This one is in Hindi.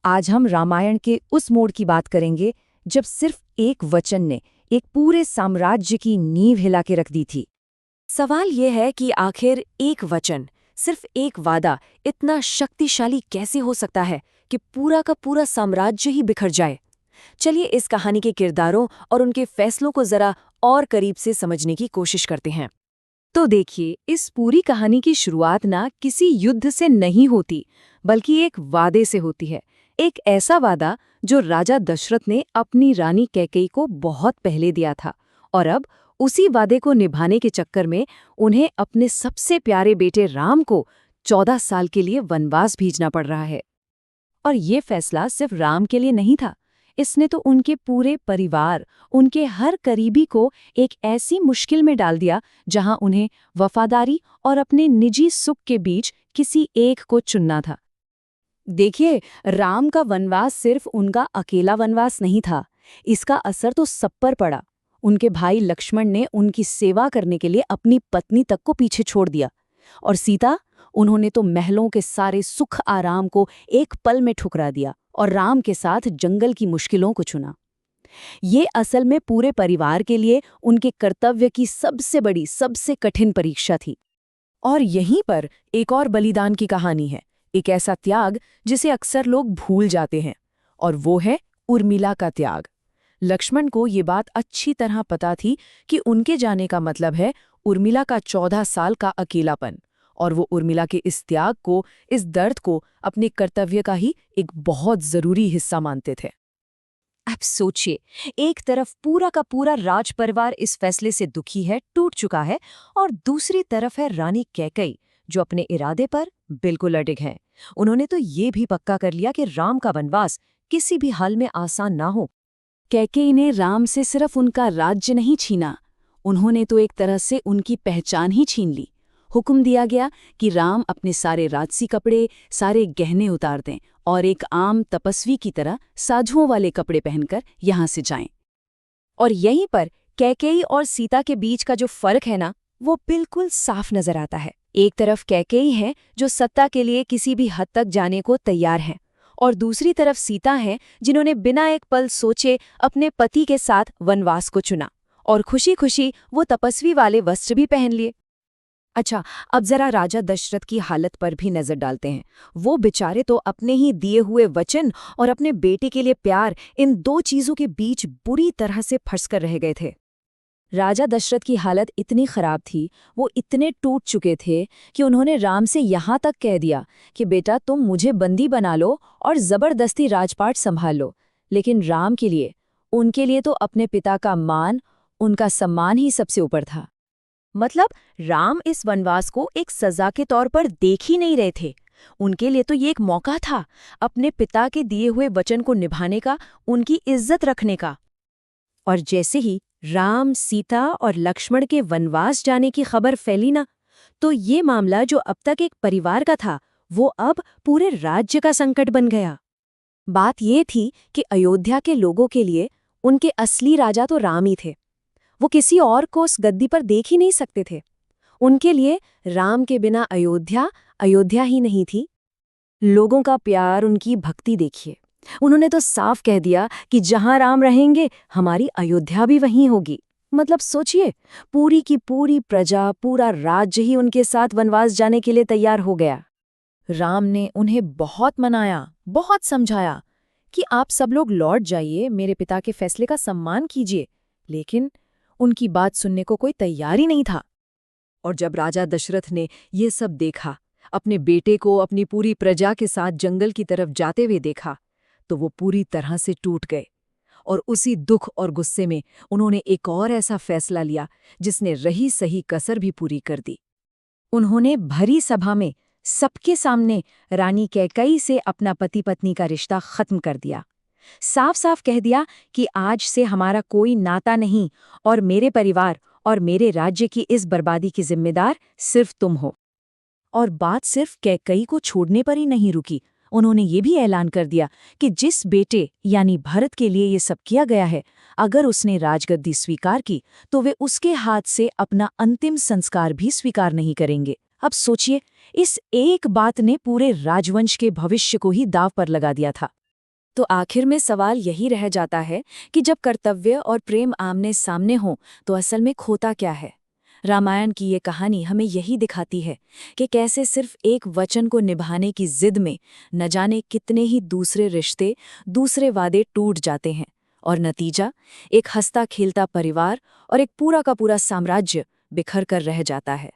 आज हम रामायण के उस मोड़ की बात करेंगे जब सिर्फ एक वचन ने एक पूरे साम्राज्य की नींव हिला के रख दी थी। सवाल ये है कि आखिर एक वचन, सिर्फ एक वादा इतना शक्तिशाली कैसे हो सकता है कि पूरा का पूरा साम्राज्य ही बिखर जाए। चलिए इस कहानी के किरदारों और उनके फैसलों को जरा और करीब से समझने की कोशिश करते हैं। तो देखिए, इस पूरी कहानी की शुरुआत ना किसी युद्ध से नहीं होती, बल्कि एक वादे से होती है। एक ऐसा वादा जो राजा दशरथ ने अपनी रानी कैकेयी को बहुत पहले दिया था, और अब उसी वादे को निभाने के चक्कर में उन्हें अपने सबसे प्यारे बेटे राम को 14 साल के लिए वनवास भेजना पड़ रहा है। और ये फैसला सिर्फ राम के लिए नहीं था, इसने तो उनके पूरे परिवार, उनके हर करीबी को एक ऐसी मुश्किल में डाल दिया जहां उन्हें वफादारी और अपने निजी सुख के बीच किसी एक को चुनना था। देखिए, राम का वनवास सिर्फ उनका अकेला वनवास नहीं था, इसका असर तो सब पर पड़ा। उनके भाई लक्ष्मण ने उनकी सेवा करने के लिए अपनी पत्नी तक को पीछे छोड़ दिया, और सीता, उन्होंने तो महलों के सारे सुख आराम को एक पल में ठुकरा दिया और राम के साथ जंगल की मुश्किलों को चुना। ये असल में पूरे परिवार के लिए उनके कर्तव्य की सबसे बड़ी, सबसे कठिन परीक्षा थी। और यहीं पर एक और बलिदान की कहानी है, एक ऐसा त्याग जिसे अक्सर लोग भूल जाते हैं, और वो है उर्मिला का त्याग। लक्ष्मण को ये बात अच्छी तरह पता थी कि उनके जाने का मतलब है उर्मिला का 14 साल का अकेलापन, और वो उर्मिला के इस त्याग को, इस दर्द को अपने कर्तव्य का ही एक बहुत जरूरी हिस्सा मानते थे। अब सोचिए, एक तरफ पूरा का पूरा राज परिवार इस फैसले से दुखी है, टूट चुका है, और दूसरी तरफ है रानी कैकेयी, जो अपने इरादे पर बिल्कुल अडिग है। उन्होंने तो ये भी पक्का कर लिया कि राम का वनवास किसी भी हाल में आसान ना हो। कैकेयी ने राम से सिर्फ उनका राज्य नहीं छीना, उन्होंने तो एक तरह से उनकी पहचान ही छीन ली। हुक्म दिया गया कि राम अपने सारे राजसी कपड़े, सारे गहने उतार दें और एक आम तपस्वी की तरह साधुओं वाले कपड़े पहनकर यहाँ से जाएं। और यहीं पर कैकेयी और सीता के बीच का जो फर्क है ना, वो बिल्कुल साफ नजर आता है। एक तरफ कैकेयी है जो सत्ता के लिए किसी भी हद तक जाने को तैयार है, और दूसरी तरफ सीता है जिन्होंने बिना एक पल सोचे अपने पति के साथ वनवास को चुना, और खुशी खुशी वो तपस्वी वाले वस्त्र भी पहन लिए। अच्छा, अब जरा राजा दशरथ की हालत पर भी नजर डालते हैं। वो बेचारे तो अपने ही दिए हुए वचन और अपने बेटे के लिए प्यार, इन दो चीजों के बीच बुरी तरह से फंस कर रह गए थे। राजा दशरथ की हालत इतनी खराब थी, वो इतने टूट चुके थे कि उन्होंने राम से यहाँ तक कह दिया कि बेटा, तुम मुझे बंदी बना लो और जबरदस्ती राजपाट संभाल लो। लेकिन राम के लिए, उनके लिए तो अपने पिता का मान, उनका सम्मान ही सबसे ऊपर था। मतलब राम इस वनवास को एक सजा के तौर पर देख ही नहीं रहे थे। उनके लिए तो ये एक मौका था अपने पिता के दिए हुए वचन को निभाने का, उनकी इज्जत रखने का। और जैसे ही राम, सीता और लक्ष्मण के वनवास जाने की खबर फैली ना, तो ये मामला जो अब तक एक परिवार का था, वो अब पूरे राज्य का संकट बन गया। बात ये थी कि अयोध्या के लोगों के लिए उनके असली राजा तो राम ही थे। वो किसी और को उस गद्दी पर देख ही नहीं सकते थे। उनके लिए राम के बिना अयोध्या, अयोध्या ही नहीं थी। लोगों का प्यार, उनकी भक्ति देखिए। उन्होंने तो साफ कह दिया कि जहां राम रहेंगे, हमारी अयोध्या भी वहीं होगी। मतलब सोचिए, पूरी की पूरी प्रजा, पूरा राज्य ही उनके साथ वनवास जाने के लिए तैयार हो गया। राम ने उन्हें बहुत मनाया, बहुत समझाया कि आप सब लोग लौट जाइए, मेरे पिता के फैसले का सम्मान कीजिए, लेकिन उनकी बात सुनने को कोई तैयार ही नहीं था। और जब राजा दशरथ ने ये सब देखा, अपने बेटे को अपनी पूरी प्रजा के साथ जंगल की तरफ जाते हुए देखा, तो वो पूरी तरह से टूट गए। और उसी दुख और गुस्से में उन्होंने एक और ऐसा फैसला लिया जिसने रही सही कसर भी पूरी कर दी। उन्होंने भरी सभा में सबके सामने रानी कैकेयी से अपना पति पत्नी का रिश्ता खत्म कर दिया। साफ साफ कह दिया कि आज से हमारा कोई नाता नहीं, और मेरे परिवार और मेरे राज्य की इस बर्बादी की जिम्मेदार सिर्फ तुम हो। और बात सिर्फ कैकेयी को छोड़ने पर ही नहीं रुकी, उन्होंने ये भी ऐलान कर दिया कि जिस बेटे यानी भरत के लिए ये सब किया गया है, अगर उसने राजगद्दी स्वीकार की तो वे उसके हाथ से अपना अंतिम संस्कार भी स्वीकार नहीं करेंगे। अब सोचिए, इस एक बात ने पूरे राजवंश के भविष्य को ही दांव पर लगा दिया था। तो आखिर में सवाल यही रह जाता है कि जब कर्तव्य और प्रेम आमने सामने हों तो असल में खोता क्या है। रामायण की ये कहानी हमें यही दिखाती है कि कैसे सिर्फ एक वचन को निभाने की जिद में न जाने कितने ही दूसरे रिश्ते, दूसरे वादे टूट जाते हैं, और नतीजा एक हंसता खेलता परिवार और एक पूरा का पूरा साम्राज्य बिखर कर रह जाता है।